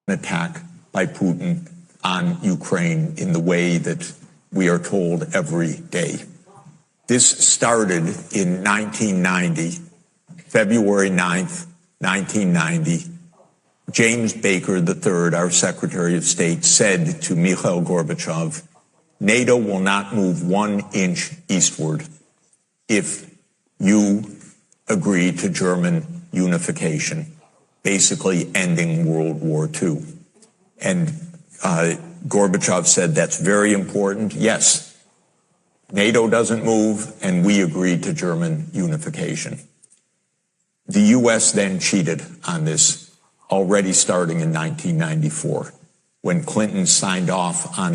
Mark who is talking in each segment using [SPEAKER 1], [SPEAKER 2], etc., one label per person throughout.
[SPEAKER 1] attack by Putin on Ukraine in the way that we are told every day. This started in 1990, February 9th, 1990. James Baker III, our Secretary of State, said to Mikhail Gorbachev, NATO will not move 1 inch eastward if you agree to German unification, basically ending World War II. And Gorbachev said, that's very important. Yes, NATO doesn't move, and we agreed to German unification. The U.S. then cheated on this, already starting in 1994, when Clinton signed off on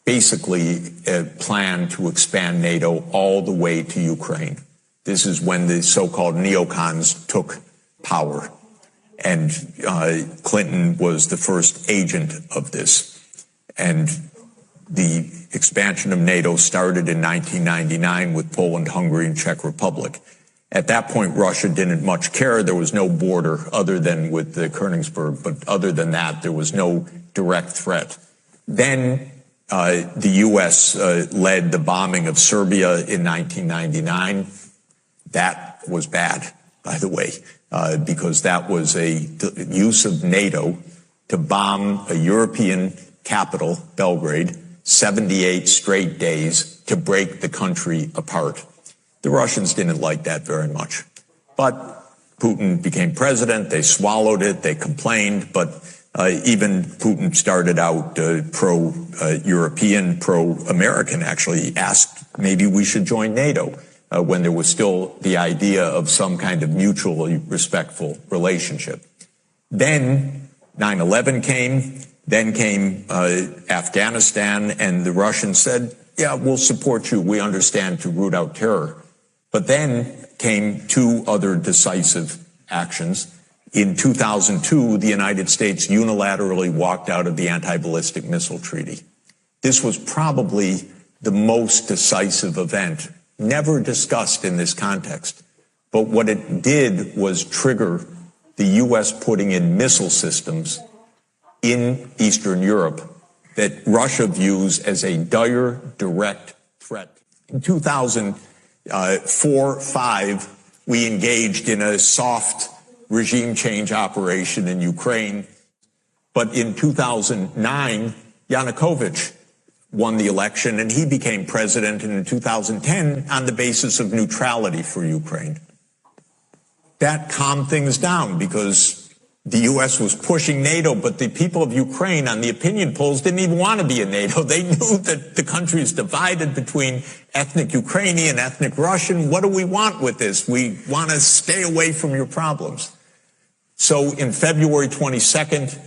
[SPEAKER 1] basically a plan to expand NATO all the way to Ukraine. This is when the so-called neocons took power, and Clinton was the first agent of this. And the expansion of NATO started in 1999 with Poland, Hungary, and Czech Republic. At that point, Russia didn't much care. There was no border other than with the Königsberg, but other than that, there was no direct threat. Then the U.S. led the bombing of Serbia in 1999. That was bad, by the way, because that was a use of NATO to bomb a European capital, Belgrade, 78 straight days to break the country apart. The Russians didn't like that very much. But Putin became president, they swallowed it, they complained, but even Putin started out pro-European, pro-American, actually asked maybe we should join NATO when there was still the idea of some kind of mutually respectful relationship. Then 9/11 came, then came Afghanistan, and the Russians said, yeah, we'll support you, we understand, to root out terror. But then came 2 other decisive actions. In 2002, the United States unilaterally walked out of the anti-ballistic missile treaty. This was probably the most decisive event, never discussed in this context. But what it did was trigger the U.S. putting in missile systems in Eastern Europe that Russia views as a dire, direct threat. In 2004-05, we engaged in a soft regime change operation in Ukraine. But in 2009, Yanukovych won the election, and he became president in 2010 on the basis of neutrality for Ukraine. That calmed things down because the U.S. was pushing NATO, but the people of Ukraine on the opinion polls didn't even want to be in NATO. They knew that the country is divided between ethnic Ukrainian, ethnic Russian. What do we want with this? We want to stay away from your problems. So in February 22nd,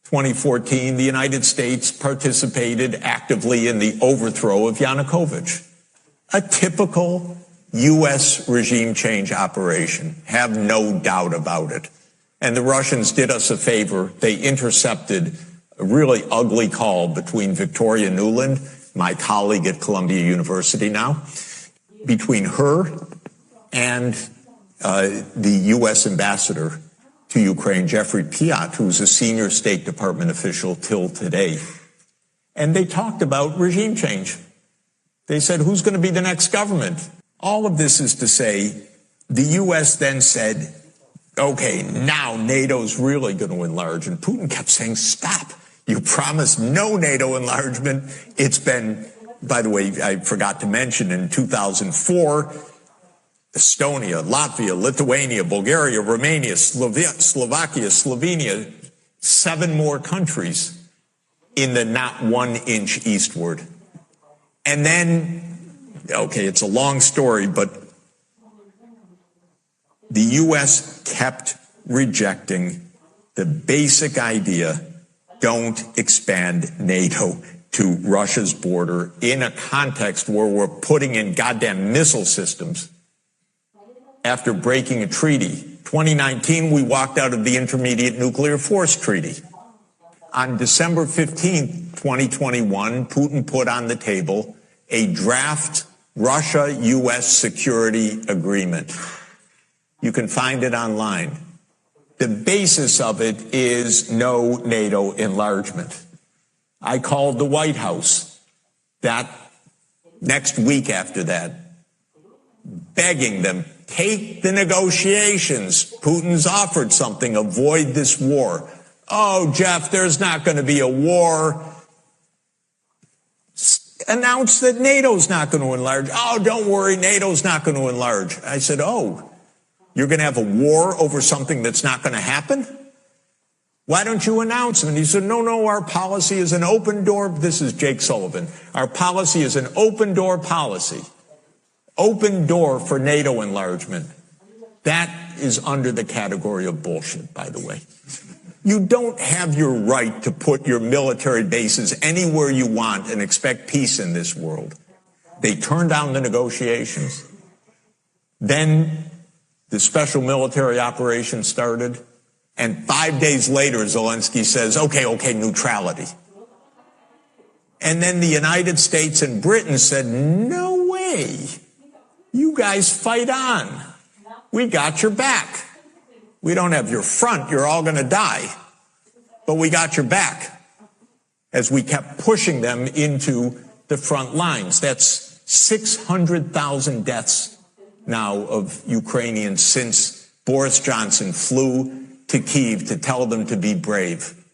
[SPEAKER 1] 2014, the United States participated actively in the overthrow of Yanukovych. A typical U.S. regime change operation, have no doubt about it. And the Russians did us a favor. They intercepted a really ugly call between Victoria Nuland, my colleague at Columbia University now, between her and the U.S. ambassador to Ukraine, Jeffrey Sachs, who's a senior State Department official till today. And they talked about regime change. They said, who's going to be the next government? All of this is to say, the U.S. then said, okay, now NATO's really going to enlarge. And Putin kept saying, stop. You promised no NATO enlargement. It's been, by the way, I forgot to mention, in 2004, Estonia, Latvia, Lithuania, Bulgaria, Romania, Slovakia, Slovenia, 7 more countries in the not 1 inch eastward. And then, okay, it's a long story, but the U.S. kept rejecting the basic idea, don't expand NATO to Russia's border in a context where we're putting in goddamn missile systems after breaking a treaty. 2019, we walked out of the Intermediate Nuclear Force Treaty. On December 15th, 2021, Putin put on the table a draft Russia-U.S. security agreement. You can find it online. The basis of it is no NATO enlargement. I called the White House that next week after that, begging them, take the negotiations. Putin's offered something, avoid this war. Oh, Jeff, there's not going to be a war. Announce that NATO's not going to enlarge. Oh, don't worry, NATO's not going to enlarge. I said, oh, you're going to have a war over something that's not going to happen? Why don't you announce them? And he said, no, our policy is an open door. This is Jake Sullivan. Our policy is an open door policy. Open door for NATO enlargement. That is under the category of bullshit, by the way. You don't have your right to put your military bases anywhere you want and expect peace in this world. They turned down the negotiations. Then the special military operation started. And 5 days later, Zelensky says, okay, neutrality. And then the United States and Britain said, no way. You guys fight on. We got your back. We don't have your front. You're all going to die. But we got your back as we kept pushing them into the front lines. That's 600,000 deaths now of Ukrainians since Boris Johnson flew to Kyiv to tell them to be brave.